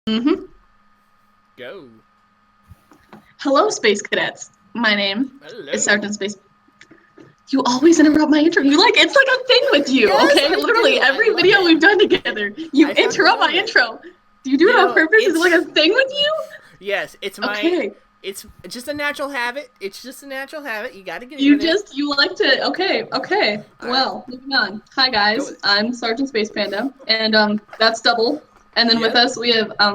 Mm-hmm. Go. Hello, Space Cadets. My name is Hello. Sergeant Space. You always interrupt my intro. It's like a thing with you, Yes, okay? I Literally, do. I every love video it. we've done together, you I fucking interrupt my love it. intro. Do you do You it on know, purpose? Is it like it's a thing with you? yes, it's my Okay. it's just a natural habit. It's just a natural habit. You got to get You with it. just, you like to, okay. All right. Well, moving on. Hi, Go guys. with it. I'm Sergeant Space Panda, and that's double. And then with Yep. us, we have, I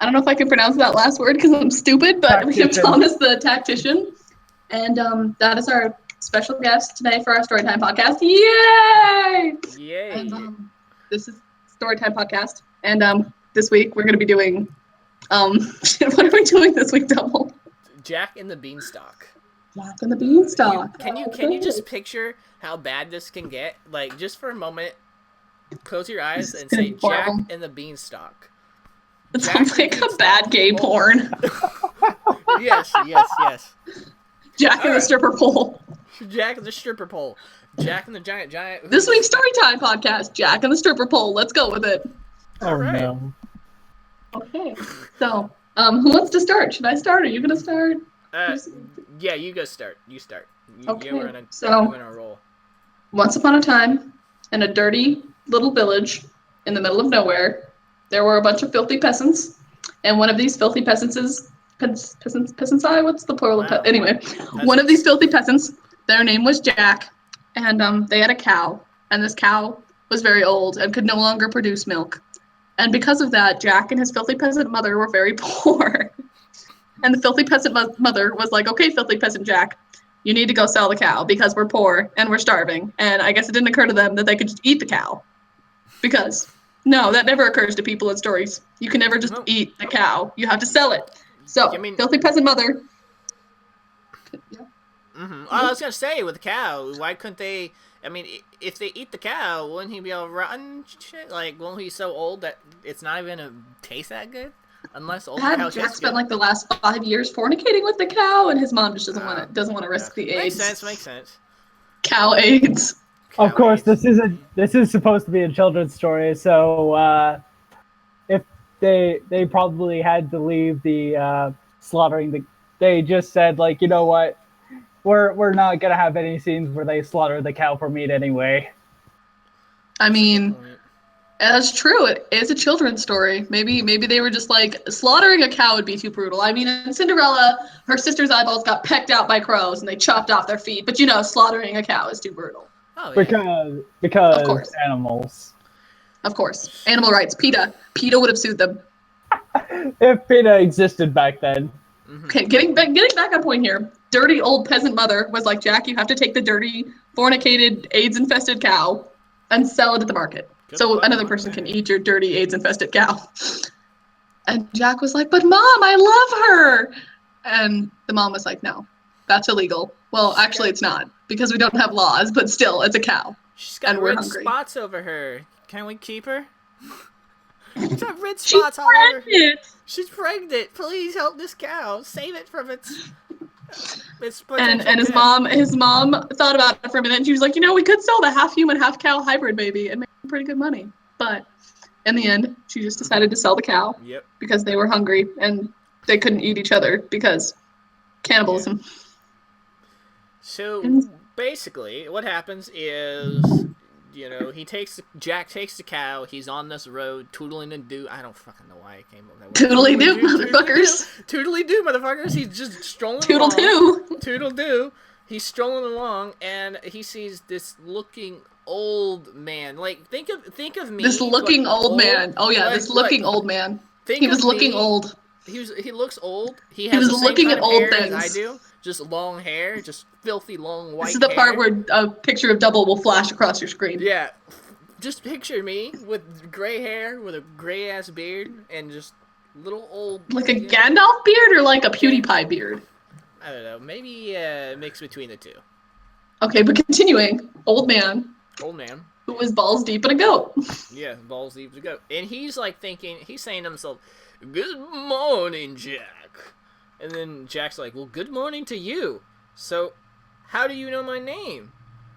don't know if I can pronounce that last word because I'm stupid, but we have Tactician. Thomas the Tactician. And that is our special guest today for our Storytime podcast. Yay! And Yay. this is Storytime podcast. And this week we're going to be doing what are we doing this week, Double? Jack and the Beanstalk. Jack and the You Beanstalk. can you just picture how bad this can get? Like just for a moment, close your eyes This is and gonna say be Jack horrible. and the Beanstalk. It Jack sounds and the like a Beanstalk. bad gay Oh. porn. Yes. Jack All and the right. stripper pole. Jack and the stripper pole. Jack and the giant. This week's Storytime podcast. Jack and the stripper pole. Let's go with it. All Oh right. no. Okay. So, who wants to start? Should I start? Are you gonna start? Uh, yeah, you go start. You start. Okay. You're gonna So, roll. once upon a time, in a dirty little village in the middle of nowhere, there were a bunch of filthy peasants, and one of these filthy peasants, what's the plural of Wow. anyway, one of these filthy peasants, their name was Jack, and they had a cow, and this cow was very old and could no longer produce milk. And because of that, Jack and his filthy peasant mother were very poor. And the filthy peasant mother was like, okay, filthy peasant Jack, you need to go sell the cow because we're poor and we're starving. And I guess it didn't occur to them that they could just eat the cow. Because, no, that never occurs to people in stories. You can never just No. eat the cow. You have to sell it. So, I mean, filthy peasant mother. I was gonna say with the cow, why couldn't they? I mean, if they eat the cow, wouldn't he be all rotten shit? Like, won't he so old that it's not even gonna taste that good? Unless old cow Jack tastes spent good. like the last 5 years fornicating with the cow, and his mom just doesn't want to Yeah. risk the Makes AIDS. sense. Makes sense. Cow AIDS. Of Cow course, AIDS. this is supposed to be a children's story, so if they probably had to leave the slaughtering the. They just said like, you know what, we're not gonna have any scenes where they slaughter the cow for meat anyway. I That's a good mean, point. that's true. It is a children's story. Maybe they were just like slaughtering a cow would be too brutal. I mean, in Cinderella, her sister's eyeballs got pecked out by crows and they chopped off their feet. But slaughtering a cow is too brutal. Oh yeah. Of Because course, animals. of course. Animal rights. PETA would have sued them. If PETA existed back then. Okay, getting back on point here. Dirty old peasant mother was like, Jack, you have to take the dirty, fornicated, AIDS-infested cow and sell it at the market. Good So fucking another luck person can there. eat your dirty AIDS-infested cow. And Jack was like, but Mom, I love her. And the mom was like, no, that's illegal. Well, actually, it's not because we don't have laws, but still, it's a cow. She's got And we're red hungry. spots over her. Can we keep her? She's got red She's spots all over. pregnant. She's pregnant. Please help this cow. Save it from its And potential his death. mom thought about it for a minute and she was like, we could sell the half human, half cow hybrid baby and make pretty good money. But in the end, she just decided to sell the cow Yep. because they were hungry and they couldn't eat each other because cannibalism. So And basically, what happens is, Jack takes the cow. He's on this road, tootling and do. I don't fucking know why I came up with that word. toodly doo, motherfuckers. Toodly doo, motherfuckers. He's just strolling Toodle along. doo. Toodle doo. He's strolling along, and he sees this looking old man. Like think of me. This looking but old man. Oh yeah, this looking old man. Think He was of looking me. old. He looks old. He He has was the same looking kind at of old hair as I things. do. Just long hair, just filthy long white This is the hair. part where a picture of Double will flash across your screen. Yeah, just picture me with gray hair, with a gray ass beard, and just little old. Like a Gandalf beard or like a PewDiePie beard? I don't know. Maybe a mix between the two. Okay, but continuing. Old man Old man. who was balls deep in a goat. Yeah, balls deep to go. And he's like thinking, he's saying to himself, "Good morning, Jack." And then Jack's like, "Well, good morning to you. So, how do you know my name?"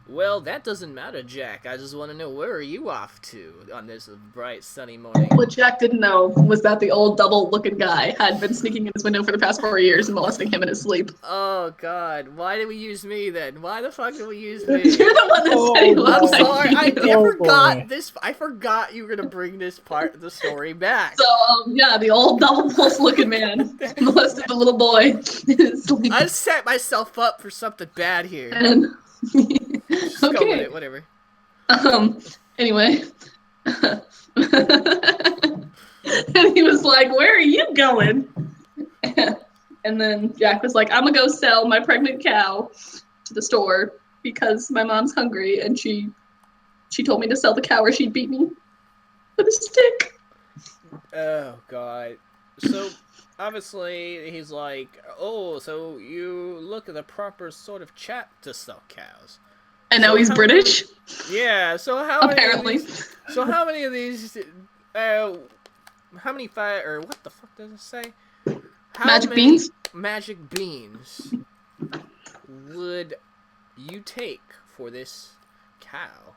Well, that doesn't matter, Jack. I just want to know, where are you off to on this bright, sunny morning? What Jack didn't know was that the old double-looking guy had been sneaking in his window for the past 4 years and molesting him in his sleep. Oh, God. Why did we use me, then? Why the fuck did we use me? You're the one that said he Oh, looked I'm like sorry. you. I forgot boy. this. I forgot you were going to bring this part of the story back. So, yeah, the old double-pulse-looking man molested the little boy in his sleep. I set myself up for something bad here. And Just go with it, whatever. Anyway. And he was like, "Where are you going?" And then Jack was like, "I'm gonna go sell my pregnant cow to the store because my mom's hungry and she told me to sell the cow or she'd beat me with a stick." Oh, God. So, obviously, he's like, oh, so you look at the proper sort of chap to sell cows. And now he's British? Yeah, so Apparently. how many of these, how many or what the fuck does it say? Magic beans? Magic beans would you take for this cow?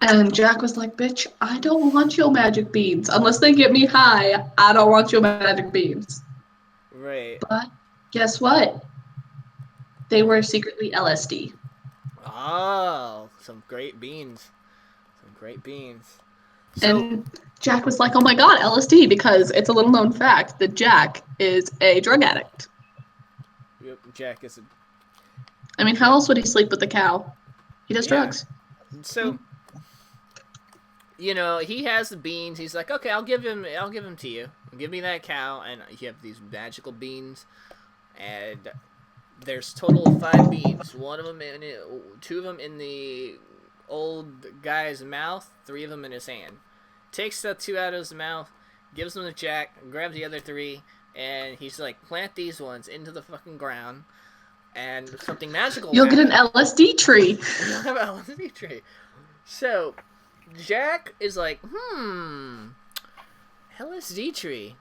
And Jack was like, "Bitch, I don't want your magic beans. Unless they get me high, I don't want your magic beans." Right. But guess what? They were secretly LSD. Oh, some great beans. Some great beans. So, And Jack was like, "Oh my god, LSD," because it's a little known fact that Jack is a drug addict. yep, Jack is a... I mean, how else would he sleep with the cow? He does drugs. So, you know, he has the beans. He's like, okay, I'll give him to you. Give me that cow, and you have these magical beans, and there's total of 5 beans. One of them two of them in the old guy's mouth, 3 of them in his hand. Takes the 2 out of his mouth, gives them to Jack, grabs the other 3, and he's like, plant these ones into the fucking ground, and something magical. You'll get an LSD tree. You'll have an LSD tree. So, Jack is like, LSD tree.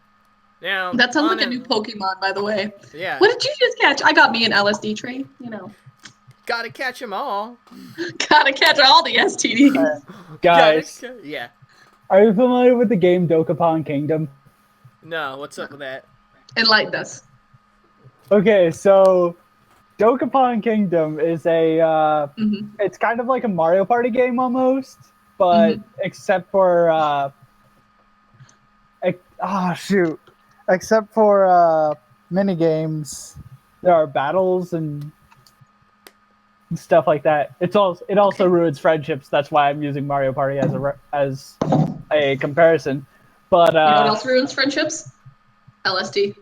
Now That sounds like a new Pokemon, by the way. Yeah. What did you just catch? I got me an LSD tree. You know, Gotta catch them all. gotta catch all the STDs. Guys, Yeah. are you familiar with the game Dokapon Kingdom? No, what's up with that? Enlighten us. Okay, so Dokapon Kingdom is a it's kind of like a Mario Party game almost, but except for except for mini games, there are battles and stuff like that. It also ruins friendships. That's why I'm using Mario Party as a comparison. But You know what else ruins friendships? LSD.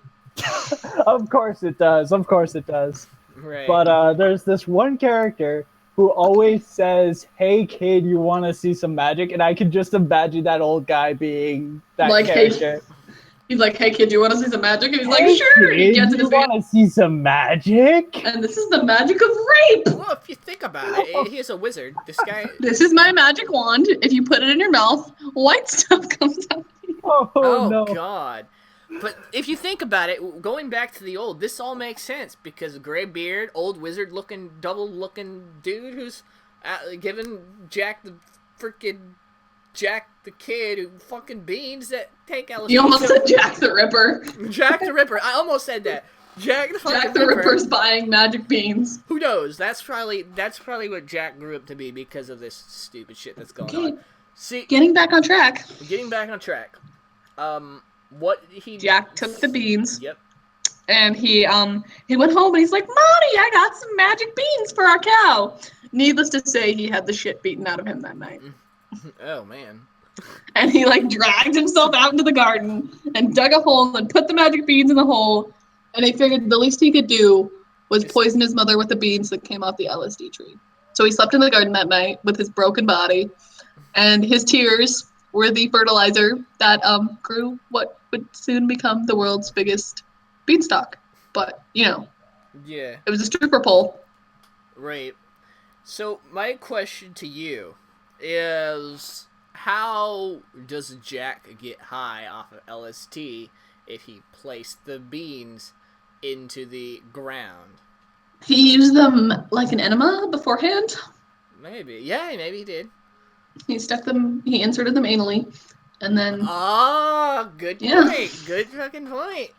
Of course it does. Of course it does. Right. But there's this one character who always says, "Hey kid, you want to see some magic?" And I can just imagine that old guy being that Like, hey, character. he's like, "Hey kid, you want to see some magic?" And he's like, Hey, "Sure." kid, He gets in you his van, want to see some magic? and this is the magic of rape. Well, if you think about it, he's a wizard. This guy. This is my magic wand. If you put it in your mouth, white stuff comes out. Oh no. God. But if you think about it, going back to the old, this all makes sense because gray beard, old wizard looking, double looking dude who's giving Jack the kid who fucking beans that take LSD. You almost said Jack the Ripper. Jack the Ripper. I almost said that. Jack the Ripper's buying magic beans. Who knows? That's probably what Jack grew up to be because of this stupid shit that's going on. See, getting back on track. Jack took the beans. Yep. And he went home and he's like, "Mommy, I got some magic beans for our cow." Needless to say, he had the shit beaten out of him that night. Oh man. And he dragged himself out into the garden and dug a hole and put the magic beans in the hole. And he figured the least he could do was poison his mother with the beans that came off the LSD tree. So he slept in the garden that night with his broken body, and his tears were the fertilizer that grew what would soon become the world's biggest beanstalk. But, yeah, it was a stripper pole. Right. So my question to you is, how does Jack get high off of LSD if he placed the beans into the ground? He used them like an enema beforehand. Maybe. Yeah, maybe he did. He inserted them anally, and then Oh, good yeah. point. Good fucking point.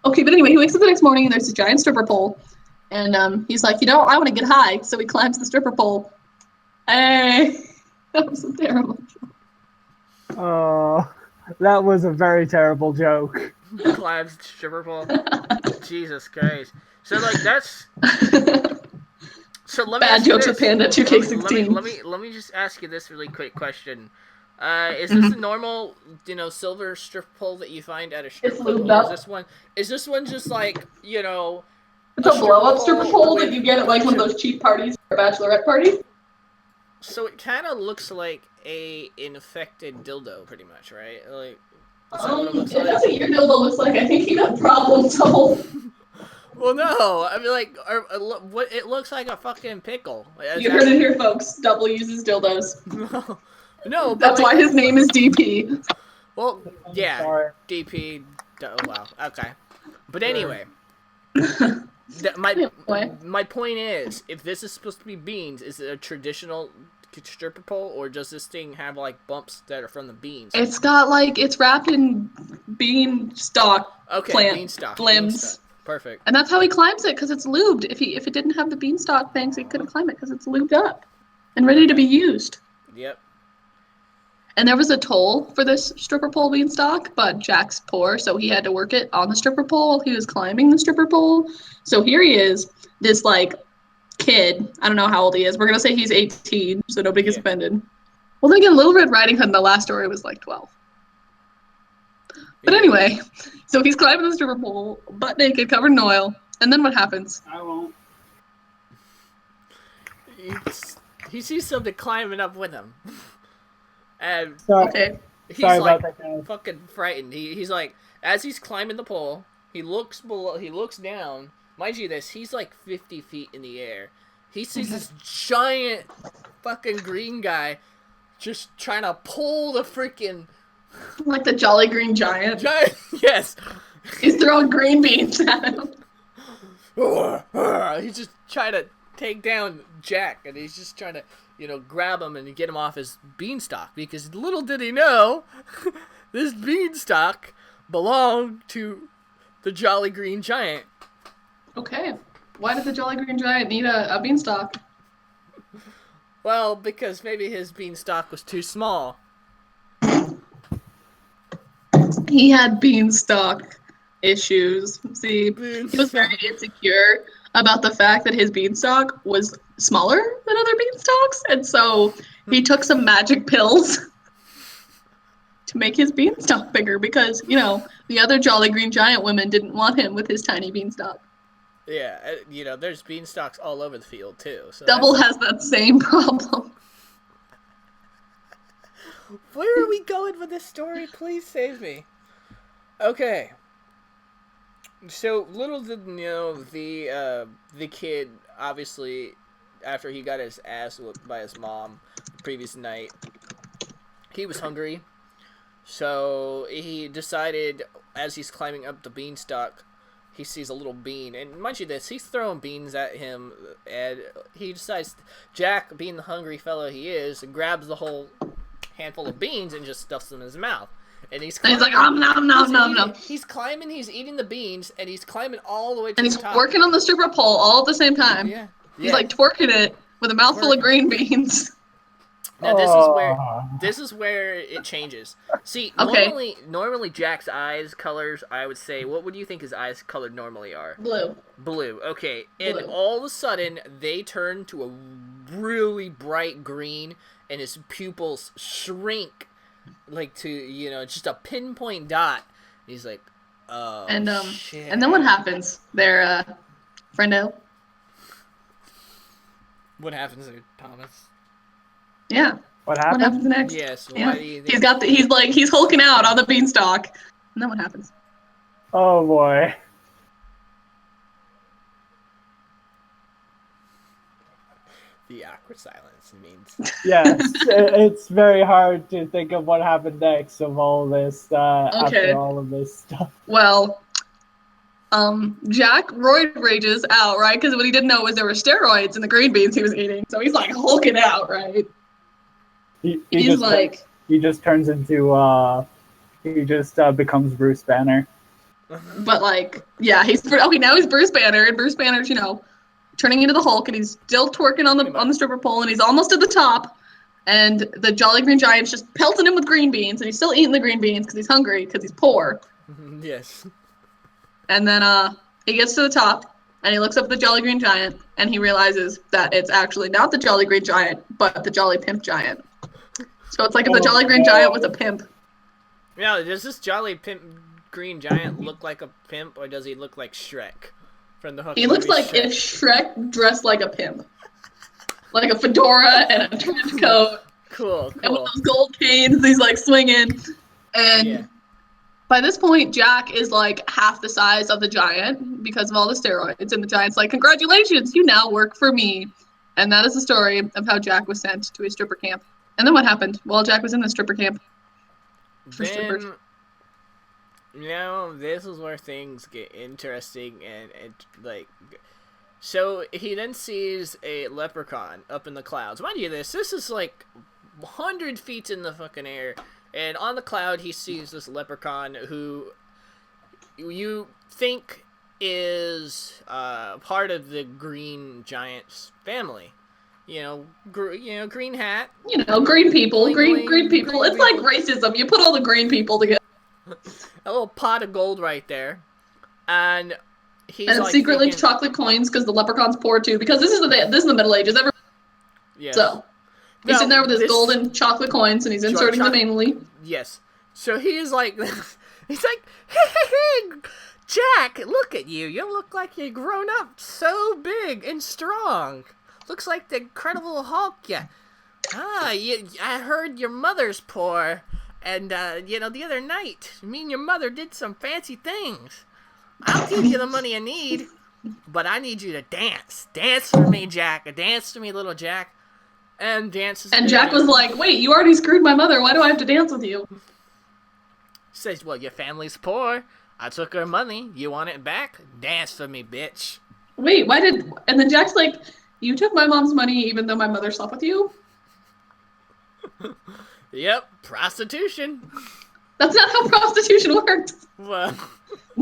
Okay, but anyway, he wakes up the next morning and there's a giant stripper pole, and he's like, I want to get high, so he climbs the stripper pole. Hey, that was so terrible. Oh, that was a very terrible joke. Climbs stripper pole. Jesus Christ. So like that's. So let me Bad ask you jokes this. with Panda 2K16. Let me just ask you this really quick question. Is this a normal, silver strip pole that you find at a strip It's club? lubed Or up. is this one just like, It's a blow-up stripper pole that with you get at like one of those cheap parties or bachelorette parties. So it kind of looks like a infected dildo, pretty much, right? Like, is that what it looks If like? that's what your dildo looks like, I think you got problems, so. Well, no. I mean, like, what it looks like a fucking pickle. You heard it here, folks. Double uses dildos. No, but That's why his name is DP. Well, yeah, Sorry. DP. Oh wow. Okay, but anyway, Anyway. my point is, if this is supposed to be beans, is it a traditional stripper pole, or does this thing have like bumps that are from the beans? It's wrapped in bean stalk plant beanstalk limbs. Beanstalk. Perfect. And that's how he climbs it, because it's lubed. If it didn't have the beanstalk things, he couldn't climb it because it's lubed up and ready to be used. Yep. And there was a toll for this stripper pole beanstalk, but Jack's poor, so he had to work it on the stripper pole while he was climbing the stripper pole. So here he is, this like kid. I don't know how old he is. We're gonna say he's 18, so nobody gets offended. Well, then again, Little Red Riding Hood in the last story was like 12. But anyway, so he's climbing the stripper pole, butt naked, covered in oil, and then what happens? I won't. He sees something climbing up with him. And Okay. he's Sorry like about that, guys. fucking frightened. He's like, as he's climbing the pole, he looks below, he looks down. Mind you, he's like 50 feet in the air. He sees this giant fucking green guy just trying to pull the freaking Like the Jolly Green Giant. Yes. He's throwing green beans at him. He's just trying to take down Jack, and he's just trying to, grab him and get him off his beanstalk, because little did he know, this beanstalk belonged to the Jolly Green Giant. Okay. Why did the Jolly Green Giant need a beanstalk? Well, because maybe his beanstalk was too small. He had beanstalk issues. See, he was very insecure about the fact that his beanstalk was smaller than other beanstalks, and so he took some magic pills to make his beanstalk bigger because, the other Jolly Green Giant women didn't want him with his tiny beanstalk. Yeah, there's beanstalks all over the field, too. So Double has that same problem. Where are we going with this story? Please save me. Okay. So little did the kid, obviously, after he got his ass whooped by his mom the previous night, he was hungry. So he decided, as he's climbing up the beanstalk, he sees a little bean. And mind you this, he's throwing beans at him, and he decides, Jack, being the hungry fellow he is, grabs the whole handful of beans and just stuffs them in his mouth. And he's like, nom. He's climbing, he's eating the beans, and he's climbing all the way to and the he's top. working on the stripper pole all at the same time. Yeah. He's like twerking it with a mouthful of green beans. Now this is where it changes. See, normally Jack's eyes colors, I would say, what would you think his eyes colored normally are? Blue. Okay. And all of a sudden they turn to a really bright green, and his pupils shrink like to, just a pinpoint dot. He's like, oh, shit. And then what happens there, friendo? What happens there, Thomas? Yeah. What happens? What happens next? Yes. Yeah. Why do you think? He's hulking out on the beanstalk. And then what happens? Oh boy. The awkward silence means. Yes, it's very hard to think of what happened next of all this, after all of this stuff. Well, Jack roid rages out, right? Because what he didn't know was there were steroids in the green beans he was eating. So he's like hulking out, right? He just turns into he just becomes Bruce Banner. But like, yeah, okay. Now he's Bruce Banner, and Bruce Banner's turning into the Hulk, and he's still twerking on the stripper pole, and he's almost at the top. And the Jolly Green Giant's just pelting him with green beans, and he's still eating the green beans because he's hungry, because he's poor. Yes. And then he gets to the top, and he looks up at the Jolly Green Giant, and he realizes that it's actually not the Jolly Green Giant, but the Jolly Pimp Giant. So it's like if the Jolly Green Giant was a pimp. Yeah, does this Jolly Green Giant look like a pimp, or does he look like Shrek from the Hook? He looks like if Shrek dressed like a pimp. Like a fedora and a trench coat. Cool. And with those gold canes, he's like swinging. And by this point, Jack is like half the size of the giant because of all the steroids. And the giant's like, congratulations, you now work for me. And that is the story of how Jack was sent to a stripper camp. And then what happened while Jack was in the stripper camp? For strippers. This is where things get interesting and like... So he then sees a leprechaun up in the clouds. Mind you, this is like 100 feet in the fucking air. And on the cloud, he sees this leprechaun who you think is part of the Green Giant's family. Green hat. Green people. Green people. It's like racism. You put all the green people together. A little pot of gold right there. And he's and like secretly thinking, chocolate coins because the leprechaun's poor too. Because this is the Middle Ages. Yes. So he's sitting there with his golden chocolate coins and he's inserting them anally. Yes. So he's like, hey, Jack, look at you. You look like you've grown up so big and strong. Looks like the Incredible Hulk. Yeah. I heard your mother's poor, and the other night, me and your mother did some fancy things. I'll give you the money I need, but I need you to dance. Dance for me, Jack. Dance for me, little Jack. And dances. And Jack was like, wait, you already screwed my mother. Why do I have to dance with you? Says, well, your family's poor. I took her money. You want it back? Dance for me, bitch. Wait, and then Jack's like, you took my mom's money even though my mother slept with you? Yep, prostitution. That's not how prostitution works. Well...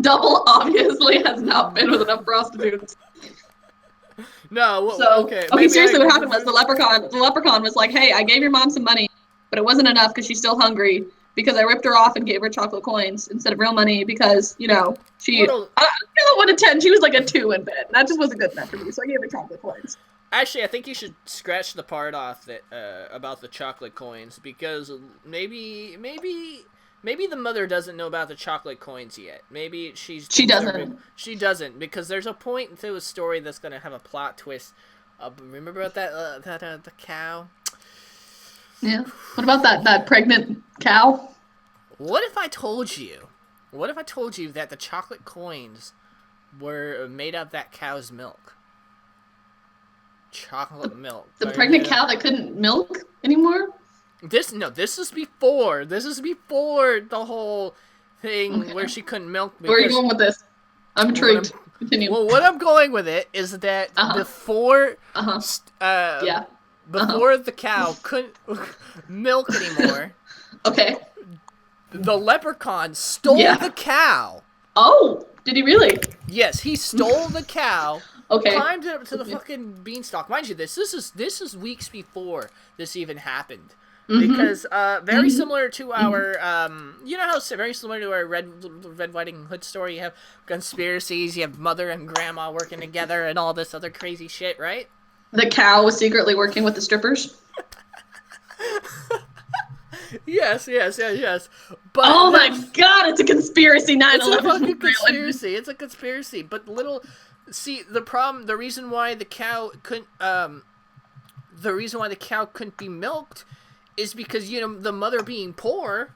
Double obviously has not been with enough prostitutes. No, well, so, okay. Seriously, what happened was the leprechaun was like, hey, I gave your mom some money, but it wasn't enough because she's still hungry because I ripped her off and gave her chocolate coins instead of real money because, she, I don't know what a 10, she was like a 2 in bed. That just wasn't good enough for me, so I gave her chocolate coins. Actually, I think you should scratch the part off that about the chocolate coins because maybe the mother doesn't know about the chocolate coins yet. Maybe she doesn't. She doesn't because there's a point through a story that's gonna have a plot twist. Remember about that the cow? Yeah. What about that pregnant cow? What if I told you that the chocolate coins were made of that cow's milk? Chocolate milk. The pregnant cow that couldn't milk anymore? This is before the whole thing where she couldn't milk. Where are you going with this? I'm intrigued. Continue. Well, what I'm going with it is that before the cow couldn't milk anymore. Okay. The leprechaun stole the cow. Oh, did he really? Yes, he stole the cow. Okay. Climbed up to the fucking beanstalk. Mind you, this is weeks before this even happened. Because very similar to our very similar to our Red Riding Hood story, you have conspiracies, you have mother and grandma working together and all this other crazy shit, right? The cow was secretly working with the strippers. Yes. But oh my god, it's a conspiracy. 9/11. It's a fucking conspiracy. It's a conspiracy. But the reason why the cow couldn't be milked is because the mother being poor,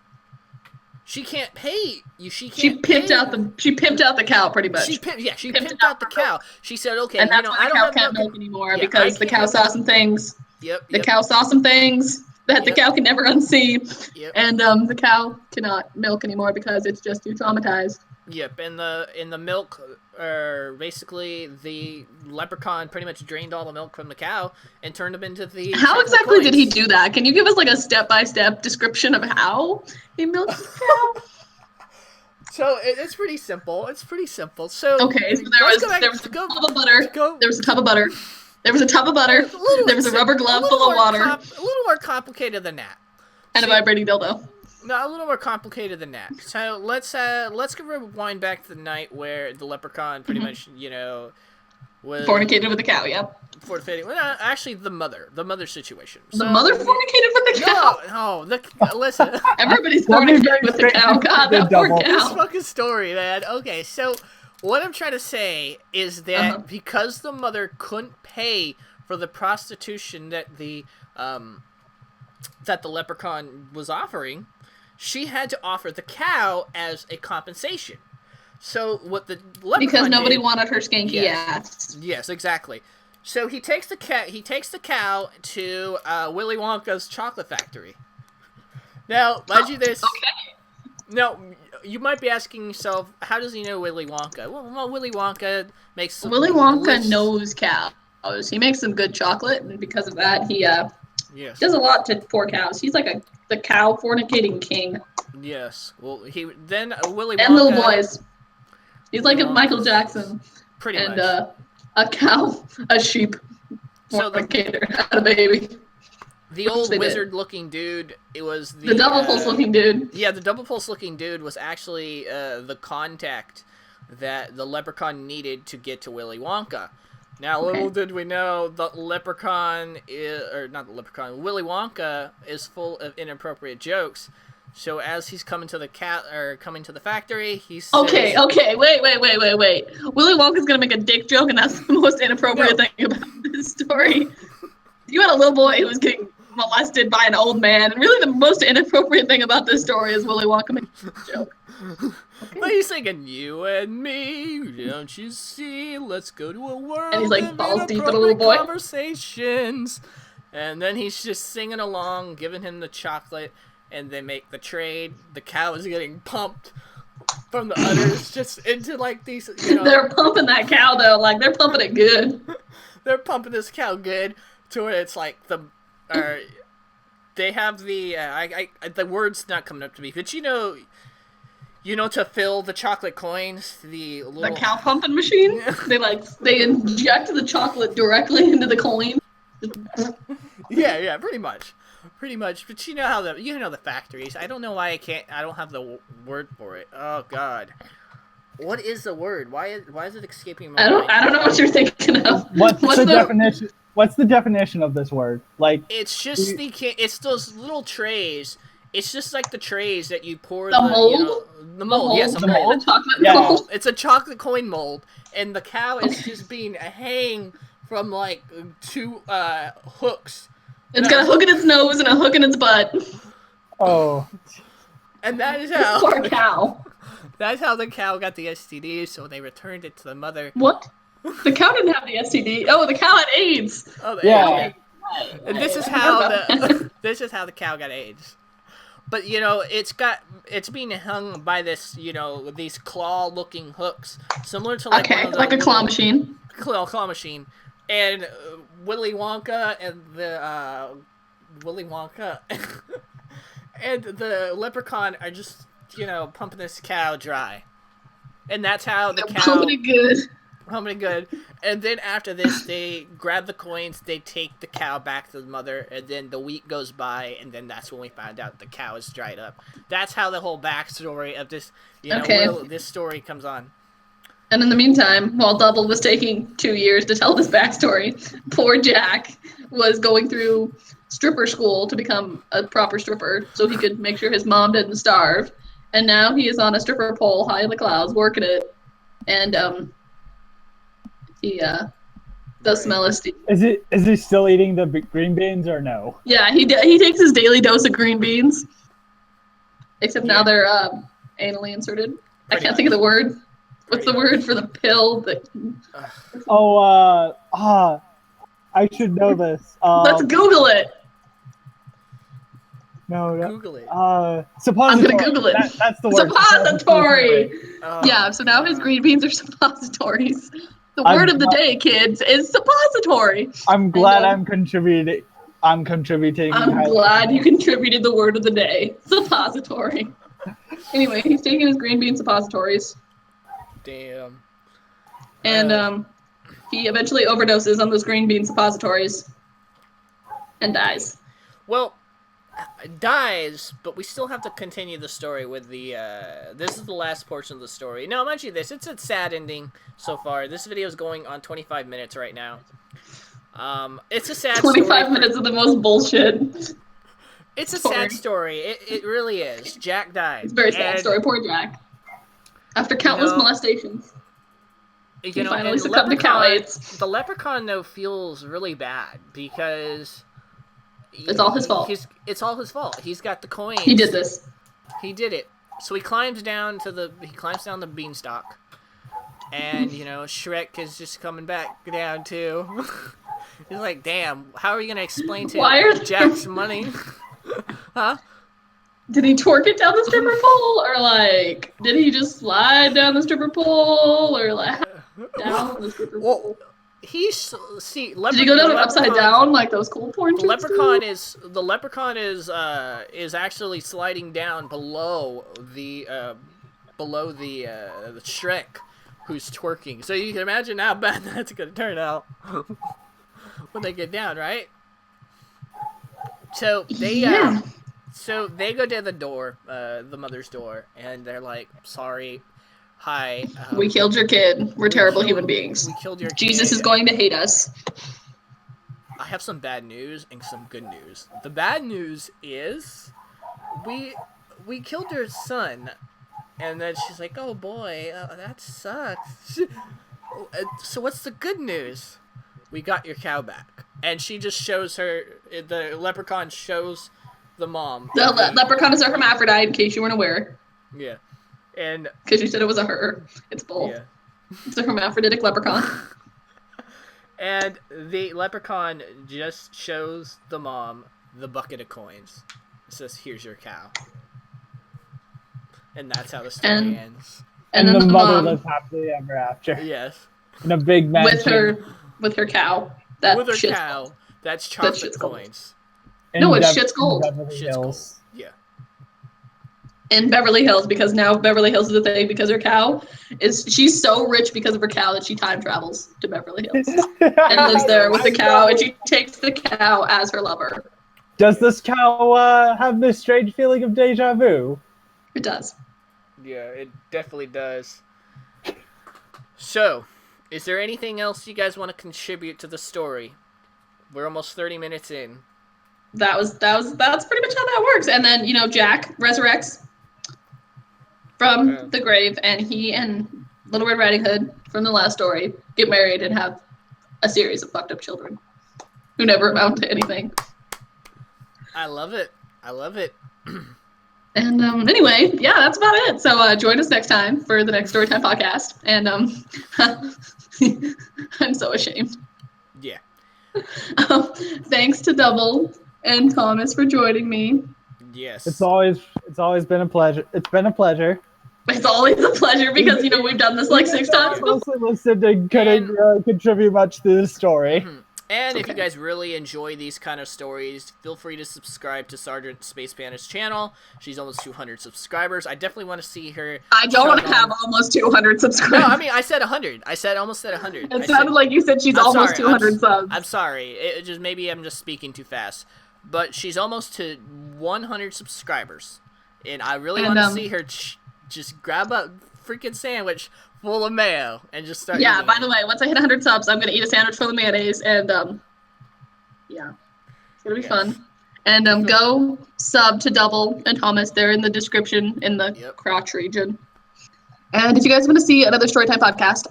she can't pay you. She pimped out the cow pretty much. She pimped out the cow. She said, "Okay, and that's why I the don't cow have can't milk anymore because the cow saw some things. Yep. The cow saw some things that the cow can never unsee, and the cow cannot milk anymore because it's just too traumatized. Yep, in the milk, basically the leprechaun pretty much drained all the milk from the cow and turned them into the How chocolate exactly did he coins. do that? Can you give us like a step-by-step description of how he milked the cow? So it's pretty simple. It's pretty simple. So Okay, so let's go back there was to a go tub of butter. go. There was a tub of butter. There was a tub of butter. There was a rubber glove full of water. A little more complicated than that. And a vibrating dildo. No, a little more complicated than that. So let's rewind back to the night where the leprechaun pretty much, was Fornicated with the cow, yep. Well, no, actually, the mother situation. The mother fornicated with the cow? No, listen. Everybody's fornicated with the cow. God, that poor This cow. fucking story, man. Okay, so what I'm trying to say is that because the mother couldn't pay for the prostitution that the leprechaun was offering, she had to offer the cow as a compensation. So what the leprechaun Because nobody did, wanted her skanky ass. Yes, exactly. So he takes the cow to Willy Wonka's chocolate factory. Now, mind you this. Okay. Now, you might be asking yourself, how does he know Willy Wonka? Well, Willy Wonka makes some Willy Wonka delicious... knows cows. He makes some good chocolate, and because of that, he yes. does a lot to poor cows. He's like the cow fornicating king. Yes. Well, then Willy Wonka... And little boys. He's like a Michael Jackson. Pretty much. And a cow, a sheep, fornicator, had a baby. The old wizard-looking dude, it was the double pulse-looking dude. Yeah, the double pulse-looking dude was actually the contact that the leprechaun needed to get to Willy Wonka. Now, little did we know, the leprechaun Willy Wonka is full of inappropriate jokes. So as he's coming to the factory, he's Okay, wait. Willy Wonka's gonna make a dick joke, and that's the most inappropriate thing about this story. You had a little boy who was getting molested by an old man, and really the most inappropriate thing about this story is Willy Wonka making a joke. Okay. But he's singing, "You and me, don't you see? Let's go to a world and he's like of balls deep in a little boy. Conversations." And then he's just singing along, giving him the chocolate. And they make the trade. The cow is getting pumped from the udders just into like these. They're pumping that cow though, like they're pumping it good. They're pumping this cow good to where it's like they have the the word's not coming up to me, but to fill the chocolate coins, the cow pumping machine. They inject the chocolate directly into the coin. Yeah, pretty much. But you know the factories. I don't know why I don't have the word for it. Oh God, what is the word? Why is it escaping my mind? I don't know what you're thinking of. What's the definition? What's the definition of this word? Like, it's just it's those little trays. It's just like the trays that you pour the mold. The mold. Yes, the mold. The chocolate mold. It's a chocolate coin mold, and the cow is just being hang from like two hooks. It's got a hook in its nose and a hook in its butt. Oh. And that is how poor cow. That's how the cow got the STD, so they returned it to the mother. What? The cow didn't have the STD. Oh, the cow had AIDS. Oh, yeah. And this is how the cow got AIDS. But it's being hung by this, these claw-looking hooks, similar to like a claw machine. Claw machine. And Willy Wonka and and the leprechaun are just pumping this cow dry, and that's how the cow pumping good. And then after this, they grab the coins, they take the cow back to the mother, and then the week goes by, and then that's when we find out the cow is dried up. That's how the whole backstory of this this story comes on. And in the meantime, while Double was taking 2 years to tell this backstory, poor Jack was going through stripper school to become a proper stripper so he could make sure his mom didn't starve. And now he is on a stripper pole high in the clouds working it. And he does smell LSD. Is he still eating the green beans or no? Yeah, he takes his daily dose of green beans. Except now they're anally inserted. I can't think of the word. What's the word for the pill that... I should know this. Let's Google it. No. Google it. Suppository. I'm gonna Google it. That's the word. Suppository. Oh, Yeah. So now his God. green beans are suppositories. The I'm word of the not- day, kids, is suppository. I'm glad And, I'm contributing. I'm contributing. I'm glad you contributed the word of the day, suppository. Anyway, he's taking his green bean suppositories, Damn. and he eventually overdoses on those green bean suppositories and dies. Well, dies, but we still have to continue the story with the, this is the last portion of the story. Now, mind you this, it's a sad ending so far. This video is going on 25 minutes right now. It's a sad 25 story. minutes of the most bullshit. It's a sad story. It really is. Jack died. It's a very sad story. Poor Jack. After countless molestations, he finally succumbed to cow AIDS. The leprechaun, though, feels really bad because it's all his fault. It's all his fault. He's got the coins. He did this. He did it. So he climbs down the beanstalk, and Shrek is just coming back down too. He's like, damn, how are you gonna explain to Jack's money? Huh? Did he twerk it down the stripper pole, or like, did he just slide down the stripper pole, or like down the stripper pole? Did he go down it upside down like those cool porn chicks The leprechaun is actually sliding down below the Shrek, who's twerking. So you can imagine how bad that's gonna turn out when they get down, right? So they go to the door, the mother's door, and they're like, "Sorry, hi. We killed your kid. We're terrible human beings. We killed your kid. Jesus is going to hate us." I have some bad news and some good news. The bad news is, we killed your son, and then she's like, "Oh boy, that sucks." So what's the good news? We got your cow back. And she just shows her, the leprechaun shows the mom. The leprechaun is a hermaphrodite, in case you weren't aware. Yeah. And because you said it was a her. It's both. Yeah. It's a hermaphroditic leprechaun. And the leprechaun just shows the mom the bucket of coins. It says, "Here's your cow." And that's how the story ends. And the mother lives happily ever after. Yes. In a big mansion. With her cow. With her cow. That's chocolate coins. No, it's shit's gold. Shit's gold. Yeah. In Beverly Hills, because now Beverly Hills is a thing because her cow she's so rich because of her cow that she time travels to Beverly Hills and lives there with the cow, and she takes the cow as her lover. Does this cow have this strange feeling of deja vu? It does. Yeah, it definitely does. So, is there anything else you guys want to contribute to the story? We're almost 30 minutes in. That's pretty much how that works. And then, Jack resurrects from the grave, and he and Little Red Riding Hood from the last story get married and have a series of fucked up children who never amount to anything. I love it. And anyway, yeah, that's about it. So join us next time for the next Storytime podcast. And I'm so ashamed. Yeah. Thanks to Double and Thomas for joining me. Yes. It's always been a pleasure. It's been a pleasure. It's always a pleasure because we've done this like 6 times. Mostly listened and couldn't contribute much to the story. Mm-hmm. And if you guys really enjoy these kind of stories, feel free to subscribe to Sergeant Space Panda's channel. She's almost 200 subscribers. I definitely want to see her. I don't have almost 200 subscribers. No, I mean, I said 100. I said almost at 100. It sounded like you said she's almost 200 subs. I'm sorry. Maybe I'm just speaking too fast. But she's almost to 100 subscribers. And I really want to see her just grab a freaking sandwich full of mayo and just start eating by the way, once I hit 100 subs, I'm going to eat a sandwich full of mayonnaise, and yeah, it's going to be fun. And go sub to Double and Thomas. They're in the description in the crotch region. And if you guys want to see another Storytime podcast,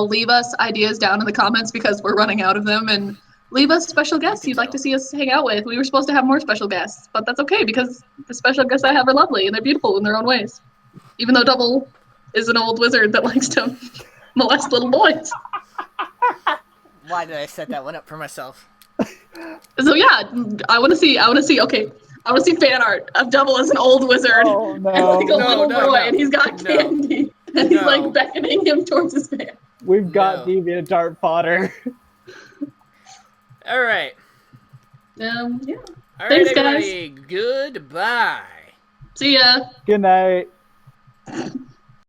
leave us ideas down in the comments because we're running out of them, and leave us special guests you'd like to see us hang out with. We were supposed to have more special guests, but that's okay because the special guests I have are lovely and they're beautiful in their own ways. Even though Double is an old wizard that likes to molest little boys. Why did I set that one up for myself? So yeah, I want to see. Okay, I want to see fan art of Double as an old wizard Oh, no. and like a No, little no, boy, no. and he's got No. candy, and he's No. like beckoning him towards his fan. We've got No. DeviantArt fodder. All right. Yeah. All right, Thanks, everybody. Goodbye. See ya. Good night.